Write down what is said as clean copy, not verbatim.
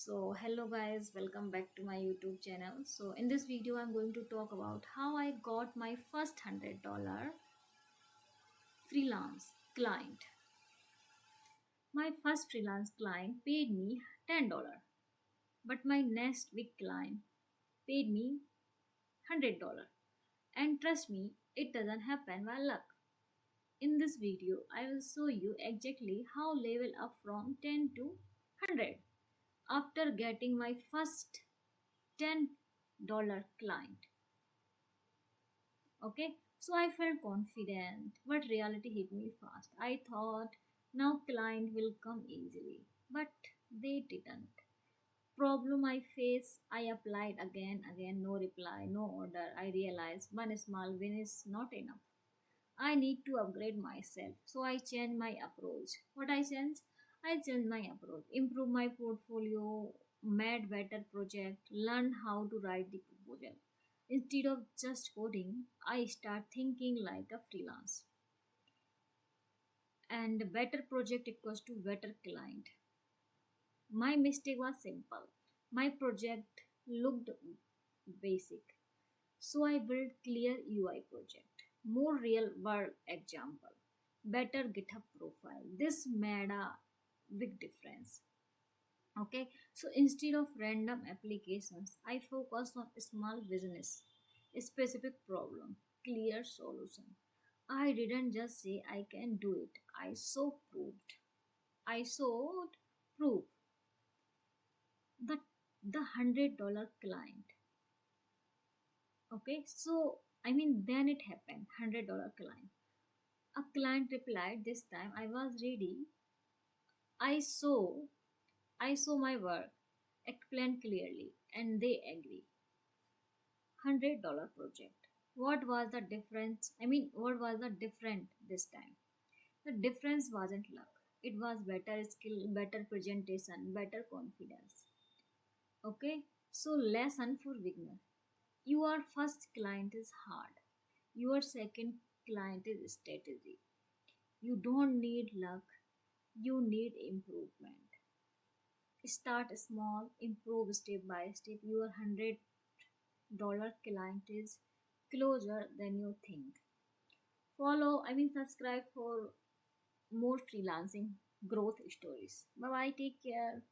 Hello guys, welcome back to my YouTube channel. In this video, I'm going to talk about how I got my first $100 freelance client. My first freelance client paid me $10, but my next big client paid me $100. And trust me, it doesn't happen by luck. In this video, I will show you exactly how level up from 10 to 100 after getting my first $10 client. Okay, so I felt confident, but reality hit me fast. I thought now client will come easily, but they didn't. Problem I face, I applied again, no reply, no order. I realized one small win is not enough. I need to upgrade myself. So I changed my approach. What I changed? I changed my approach, improve my portfolio, made better project, learn how to write the proposal. Instead of just coding, I start thinking like a freelance. And better project equals to better client. My mistake was simple. My project looked basic. So I built clear UI project, more real world example, better GitHub profile. This made a big difference. Okay, so instead of random applications, I focus on small business, specific problem, clear solution. I didn't just say I can do it. I saw proved. I showed proof. The $100 client. Okay, so then it happened. $100 client. A client replied, this time I was ready. I saw I saw my work, explained clearly, and they agree. $100 project. What was the difference? What was the different this time? The difference wasn't luck. It was better skill, better presentation, better confidence. Okay, so lesson for beginner. Your first client is hard. Your second client is strategy. You don't need luck, you need improvement. Start small, improve step by step. Your $100 client is closer than you think. Subscribe for more freelancing growth stories. Bye bye, take care.